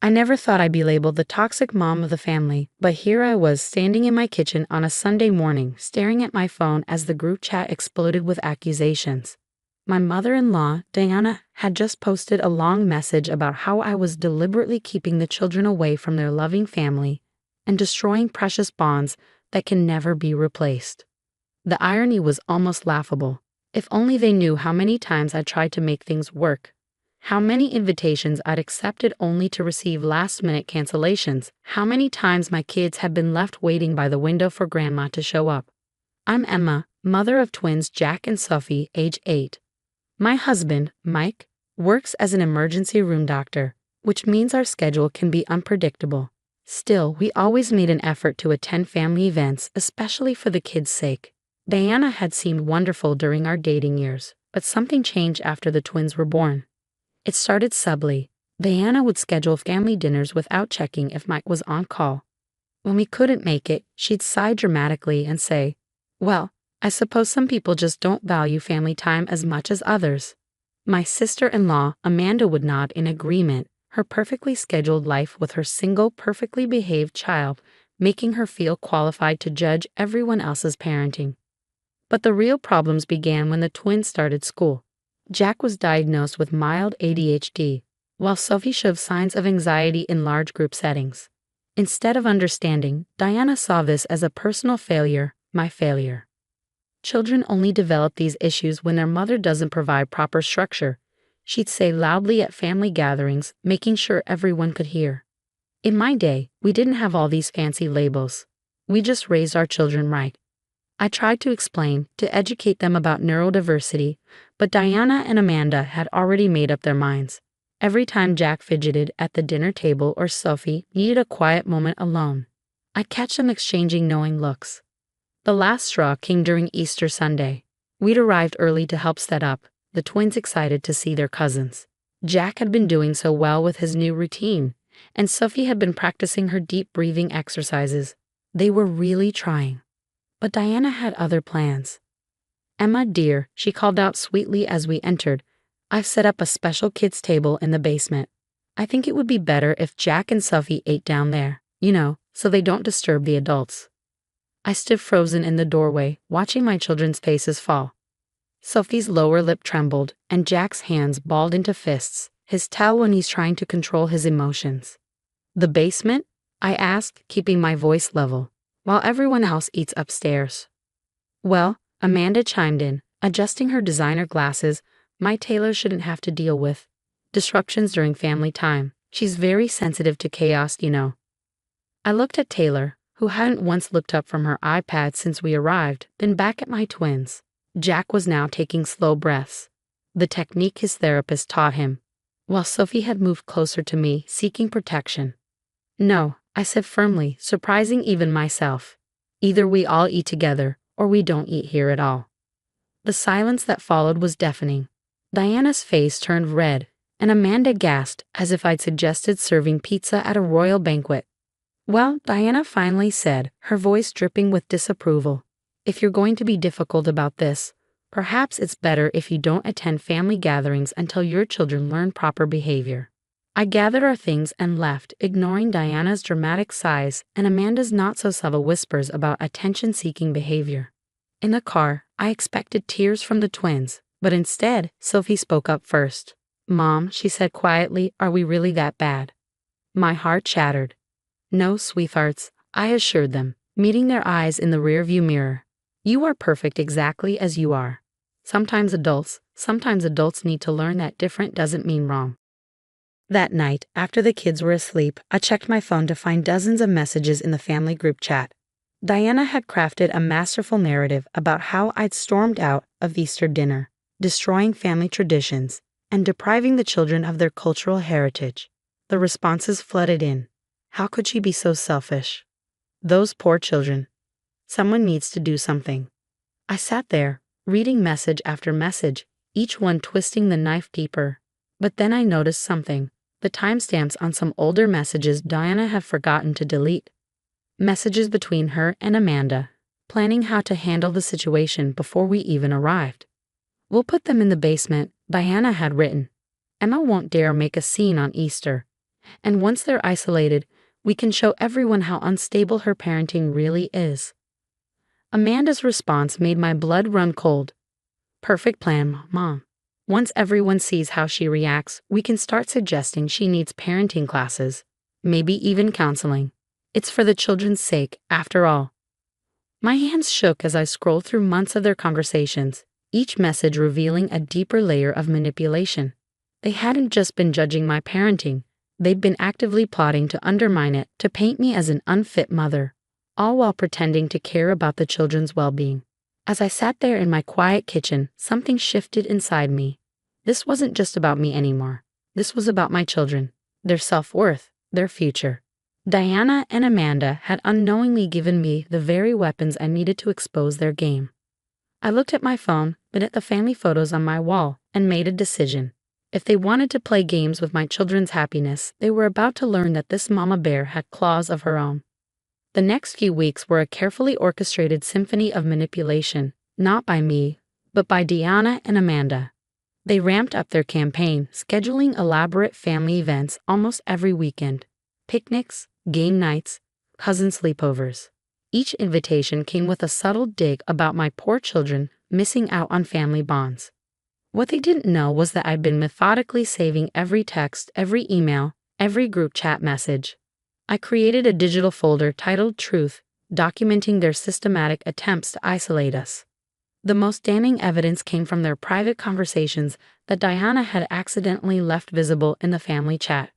I never thought I'd be labeled the toxic mom of the family, but here I was standing in my kitchen on a Sunday morning, staring at my phone as the group chat exploded with accusations. My mother-in-law, Diana, had just posted a long message about how I was deliberately keeping the children away from their loving family and destroying precious bonds that can never be replaced. The irony was almost laughable. If only they knew how many times I tried to make things work. How many invitations I'd accepted only to receive last-minute cancellations. How many times my kids had been left waiting by the window for grandma to show up. I'm Emma, mother of twins Jack and Sophie, age 8. My husband, Mike, works as an emergency room doctor, which means our schedule can be unpredictable. Still, we always made an effort to attend family events, especially for the kids' sake. Diana had seemed wonderful during our dating years, but something changed after the twins were born. It started subtly. Diana would schedule family dinners without checking if Mike was on call. When we couldn't make it, she'd sigh dramatically and say, "Well, I suppose some people just don't value family time as much as others." My sister-in-law, Amanda, would nod in agreement, her perfectly scheduled life with her single, perfectly behaved child, making her feel qualified to judge everyone else's parenting. But the real problems began when the twins started school. Jack was diagnosed with mild ADHD, while Sophie showed signs of anxiety in large group settings. Instead of understanding, Diana saw this as a personal failure, my failure. Children only develop these issues when their mother doesn't provide proper structure, she'd say loudly at family gatherings, making sure everyone could hear. In my day, we didn't have all these fancy labels. We just raised our children right. I tried to explain, to educate them about neurodiversity, but Diana and Amanda had already made up their minds. Every time Jack fidgeted at the dinner table or Sophie needed a quiet moment alone, I'd catch them exchanging knowing looks. The last straw came during Easter Sunday. We'd arrived early to help set up, the twins excited to see their cousins. Jack had been doing so well with his new routine, and Sophie had been practicing her deep breathing exercises. They were really trying. But Diana had other plans. "Emma, dear," she called out sweetly as we entered, "I've set up a special kids' table in the basement. I think it would be better if Jack and Sophie ate down there, so they don't disturb the adults." I stood frozen in the doorway, watching my children's faces fall. Sophie's lower lip trembled, and Jack's hands balled into fists, his tell when he's trying to control his emotions. "The basement?" I asked, keeping my voice level, "while everyone else eats upstairs." "Well," Amanda chimed in, adjusting her designer glasses, "my Taylor shouldn't have to deal with disruptions during family time. She's very sensitive to chaos, I looked at Taylor, who hadn't once looked up from her iPad since we arrived, then back at my twins. Jack was now taking slow breaths, the technique his therapist taught him, while Sophie had moved closer to me, seeking protection. "No," I said firmly, surprising even myself. "Either we all eat together, or we don't eat here at all." The silence that followed was deafening. Diana's face turned red, and Amanda gasped as if I'd suggested serving pizza at a royal banquet. "Well," Diana finally said, her voice dripping with disapproval, "if you're going to be difficult about this, perhaps it's better if you don't attend family gatherings until your children learn proper behavior." I gathered our things and left, ignoring Diana's dramatic sighs and Amanda's not-so-subtle whispers about attention-seeking behavior. In the car, I expected tears from the twins, but instead, Sophie spoke up first. "Mom," she said quietly, "are we really that bad?" My heart shattered. "No, sweethearts," I assured them, meeting their eyes in the rearview mirror. "You are perfect exactly as you are. Sometimes adults need to learn that different doesn't mean wrong." That night, after the kids were asleep, I checked my phone to find dozens of messages in the family group chat. Diana had crafted a masterful narrative about how I'd stormed out of Easter dinner, destroying family traditions, and depriving the children of their cultural heritage. The responses flooded in. How could she be so selfish? Those poor children. Someone needs to do something. I sat there, reading message after message, each one twisting the knife deeper. But then I noticed something. The timestamps on some older messages Diana had forgotten to delete. Messages between her and Amanda, planning how to handle the situation before we even arrived. "We'll put them in the basement," Diana had written. "Emma won't dare make a scene on Easter. And once they're isolated, we can show everyone how unstable her parenting really is. Amanda's response made my blood run cold. Perfect plan, Mom. Once everyone sees how she reacts, we can start suggesting she needs parenting classes, maybe even counseling. It's for the children's sake, after all. My hands shook as I scrolled through months of their conversations, each message revealing a deeper layer of manipulation. They hadn't just been judging my parenting, they'd been actively plotting to undermine it, to paint me as an unfit mother, all while pretending to care about the children's well-being. As I sat there in my quiet kitchen, something shifted inside me. This wasn't just about me anymore. This was about my children, their self-worth, their future. Diana and Amanda had unknowingly given me the very weapons I needed to expose their game. I looked at my phone, then at the family photos on my wall, and made a decision. If they wanted to play games with my children's happiness, they were about to learn that this mama bear had claws of her own. The next few weeks were a carefully orchestrated symphony of manipulation, not by me, but by Diana and Amanda. They ramped up their campaign, scheduling elaborate family events almost every weekend. Picnics, game nights, cousin sleepovers. Each invitation came with a subtle dig about my poor children missing out on family bonds. What they didn't know was that I'd been methodically saving every text, every email, every group chat message. I created a digital folder titled Truth, documenting their systematic attempts to isolate us. The most damning evidence came from their private conversations that Diana had accidentally left visible in the family chat.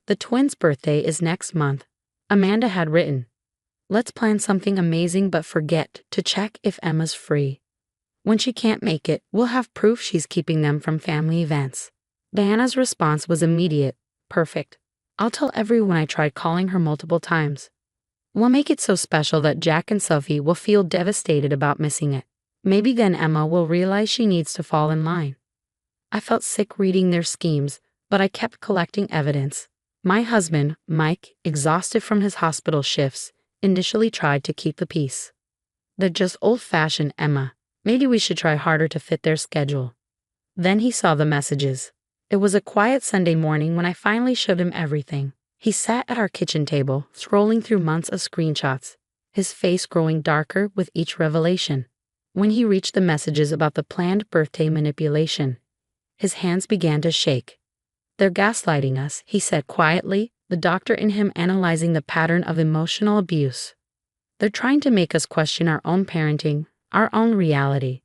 The twins' birthday is next month, Amanda had written. Let's plan something amazing but forget to check if Emma's free. When she can't make it, we'll have proof she's keeping them from family events. Diana's response was immediate. Perfect. I'll tell everyone I tried calling her multiple times. We'll make it so special that Jack and Sophie will feel devastated about missing it. Maybe then Emma will realize she needs to fall in line. I felt sick reading their schemes, but I kept collecting evidence. My husband, Mike, exhausted from his hospital shifts, initially tried to keep the peace. They're just old-fashioned, Emma. Maybe we should try harder to fit their schedule. Then he saw the messages. It was a quiet Sunday morning when I finally showed him everything. He sat at our kitchen table, scrolling through months of screenshots, his face growing darker with each revelation. When he reached the messages about the planned birthday manipulation, his hands began to shake. They're gaslighting us, he said quietly, the doctor in him analyzing the pattern of emotional abuse. They're trying to make us question our own parenting, our own reality.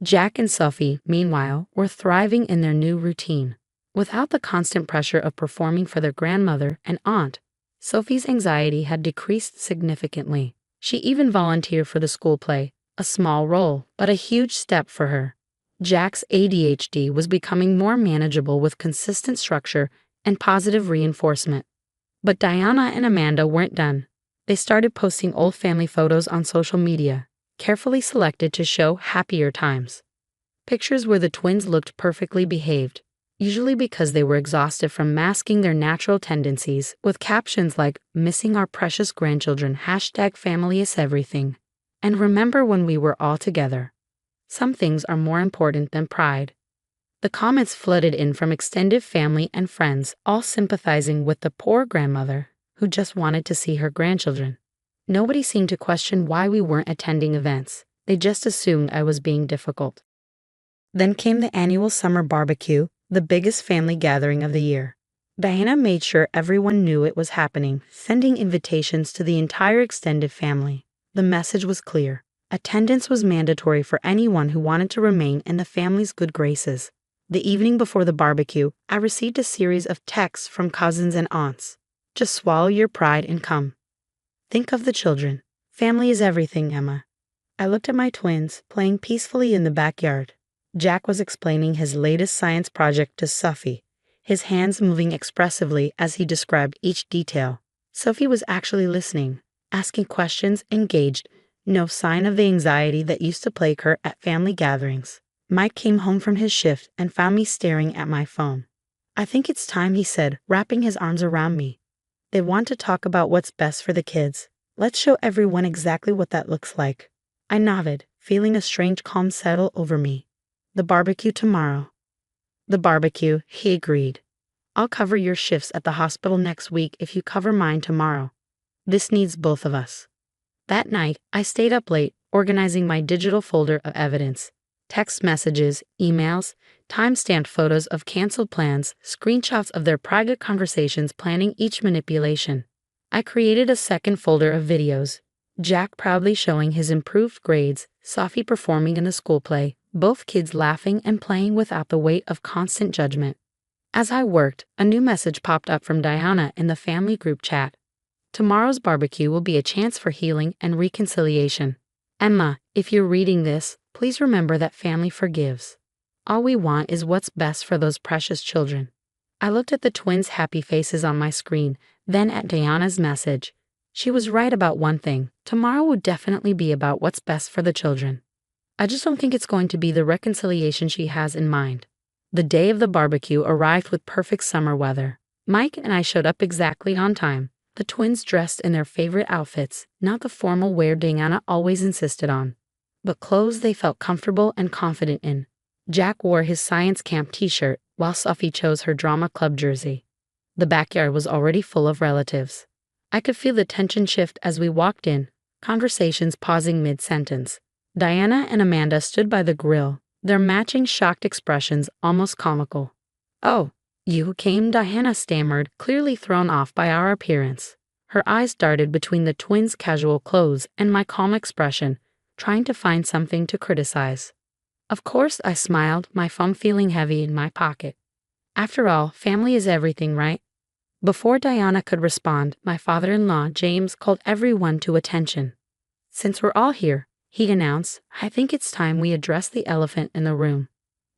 Jack and Sophie, meanwhile, were thriving in their new routine. Without the constant pressure of performing for their grandmother and aunt, Sophie's anxiety had decreased significantly. She even volunteered for the school play, a small role, but a huge step for her. Jack's ADHD was becoming more manageable with consistent structure and positive reinforcement. But Diana and Amanda weren't done. They started posting old family photos on social media, carefully selected to show happier times. Pictures where the twins looked perfectly behaved, usually because they were exhausted from masking their natural tendencies, with captions like, "Missing our precious grandchildren, #family is everything," and "Remember when we were all together." Some things are more important than pride. The comments flooded in from extended family and friends, all sympathizing with the poor grandmother who just wanted to see her grandchildren. Nobody seemed to question why we weren't attending events. They just assumed I was being difficult. Then came the annual summer barbecue, the biggest family gathering of the year. Diana made sure everyone knew it was happening, sending invitations to the entire extended family. The message was clear. Attendance was mandatory for anyone who wanted to remain in the family's good graces. The evening before the barbecue, I received a series of texts from cousins and aunts. Just swallow your pride and come. Think of the children. Family is everything, Emma. I looked at my twins, playing peacefully in the backyard. Jack was explaining his latest science project to Sophie, his hands moving expressively as he described each detail. Sophie was actually listening, asking questions, engaged, no sign of the anxiety that used to plague her at family gatherings. Mike came home from his shift and found me staring at my phone. "I think it's time," he said, wrapping his arms around me. "They want to talk about what's best for the kids. Let's show everyone exactly what that looks like." I nodded, feeling a strange calm settle over me. "The barbecue tomorrow." "The barbecue," he agreed. I'll cover your shifts at the hospital next week if you cover mine tomorrow. This needs both of us. That night, I stayed up late, organizing my digital folder of evidence. Text messages, emails, timestamped photos of canceled plans, screenshots of their private conversations planning each manipulation. I created a second folder of videos. Jack proudly showing his improved grades, Sophie performing in a school play, both kids laughing and playing without the weight of constant judgment. As I worked, a new message popped up from Diana in the family group chat. Tomorrow's barbecue will be a chance for healing and reconciliation. Emma, if you're reading this, please remember that family forgives. All we want is what's best for those precious children. I looked at the twins' happy faces on my screen, then at Diana's message. She was right about one thing. Tomorrow would definitely be about what's best for the children. I just don't think it's going to be the reconciliation she has in mind. The day of the barbecue arrived with perfect summer weather. Mike and I showed up exactly on time. The twins dressed in their favorite outfits, not the formal wear Diana always insisted on, but clothes they felt comfortable and confident in. Jack wore his science camp t-shirt, while Sophie chose her drama club jersey. The backyard was already full of relatives. I could feel the tension shift as we walked in, conversations pausing mid-sentence. Diana and Amanda stood by the grill, their matching shocked expressions almost comical. "Oh, you came?" Diana stammered, clearly thrown off by our appearance. Her eyes darted between the twins' casual clothes and my calm expression, trying to find something to criticize. Of course, I smiled, my phone feeling heavy in my pocket. After all, family is everything, right? Before Diana could respond, my father-in-law, James, called everyone to attention. "Since we're all here," he announced, "I think it's time we address the elephant in the room.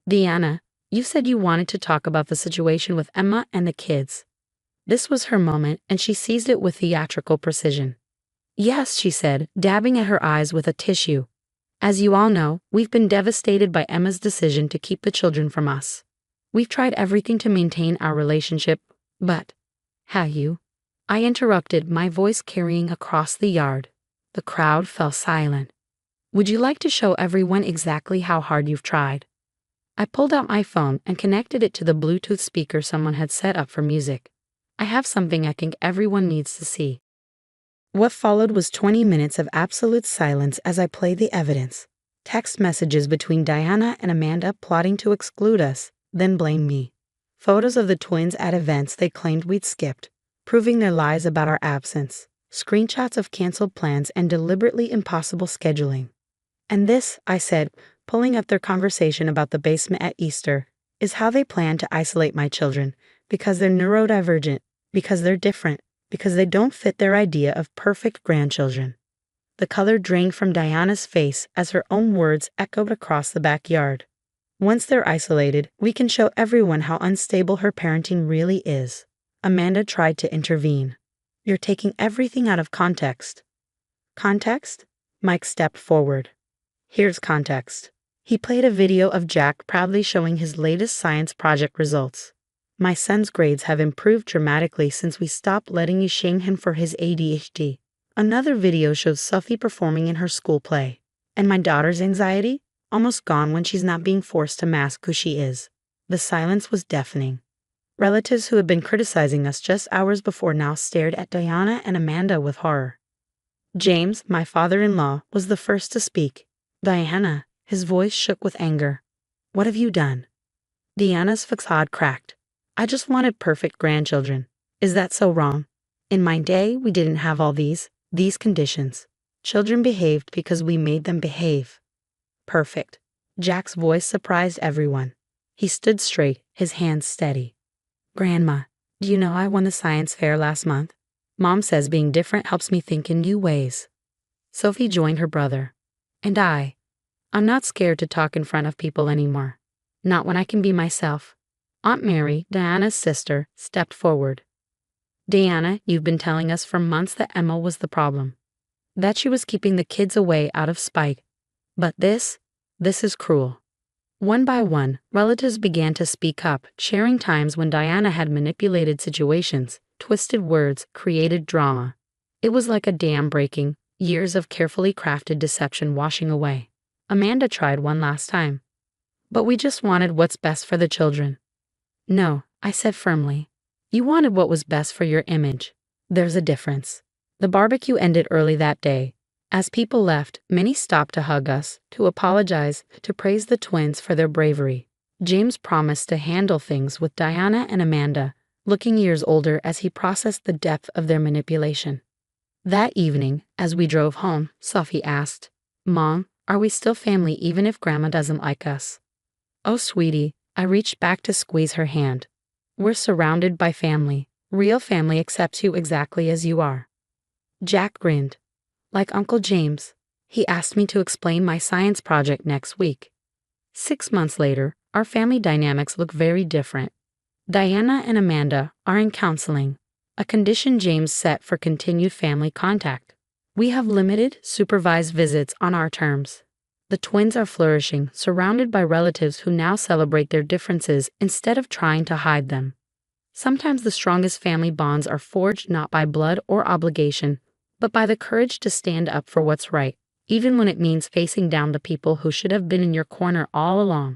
Diana, you said you wanted to talk about the situation with Emma and the kids." This was her moment, and she seized it with theatrical precision. "Yes," she said, dabbing at her eyes with a tissue. "As you all know, we've been devastated by Emma's decision to keep the children from us. We've tried everything to maintain our relationship, but..." "Have you?" I interrupted, my voice carrying across the yard. The crowd fell silent. "Would you like to show everyone exactly how hard you've tried?" I pulled out my phone and connected it to the Bluetooth speaker someone had set up for music. "I have something I think everyone needs to see." What followed was 20 minutes of absolute silence as I played the evidence. Text messages between Diana and Amanda plotting to exclude us, then blame me. Photos of the twins at events they claimed we'd skipped, proving their lies about our absence. Screenshots of canceled plans and deliberately impossible scheduling. "And this," I said, pulling up their conversation about the basement at Easter, "is how they plan to isolate my children, because they're neurodivergent, because they're different, because they don't fit their idea of perfect grandchildren." The color drained from Diana's face as her own words echoed across the backyard. "Once they're isolated, we can show everyone how unstable her parenting really is." Amanda tried to intervene. "You're taking everything out of context." "Context?" Mike stepped forward. "Here's context." He played a video of Jack proudly showing his latest science project results. "My son's grades have improved dramatically since we stopped letting you shame him for his ADHD. Another video shows Sophie performing in her school play. And my daughter's anxiety? Almost gone when she's not being forced to mask who she is." The silence was deafening. Relatives who had been criticizing us just hours before now stared at Diana and Amanda with horror. James, my father-in-law, was the first to speak. "Diana," his voice shook with anger. "What have you done?" Diana's facade cracked. "I just wanted perfect grandchildren. Is that so wrong? In my day, we didn't have all these conditions. Children behaved because we made them behave." "Perfect." Jack's voice surprised everyone. He stood straight, his hands steady. "Grandma, do you know I won the science fair last month? Mom says being different helps me think in new ways." Sophie joined her brother. "And I'm not scared to talk in front of people anymore. Not when I can be myself." Aunt Mary, Diana's sister, stepped forward. "Diana, you've been telling us for months that Emma was the problem. That she was keeping the kids away out of spite. But this is cruel." One by one, relatives began to speak up, sharing times when Diana had manipulated situations, twisted words, created drama. It was like a dam breaking, years of carefully crafted deception washing away. Amanda tried one last time. "But we just wanted what's best for the children." "No, I said firmly. You wanted what was best for your image. There's a difference. The barbecue ended early that day. As people left, many stopped to hug us, to apologize, to praise the twins for their bravery. James promised to handle things with Diana and Amanda, looking years older as he processed the depth of their manipulation. That evening, as we drove home, Sophie asked, Mom, are we still family even if Grandma doesn't like us? Oh, sweetie, I reached back to squeeze her hand. We're surrounded by family. Real family accepts you exactly as you are. Jack grinned. Like Uncle James. He asked me to explain my science project next week. 6 months later, our family dynamics look very different. Diana and Amanda are in counseling, a condition James set for continued family contact. We have limited, supervised visits on our terms. The twins are flourishing, surrounded by relatives who now celebrate their differences instead of trying to hide them. Sometimes the strongest family bonds are forged not by blood or obligation, but by the courage to stand up for what's right, even when it means facing down the people who should have been in your corner all along.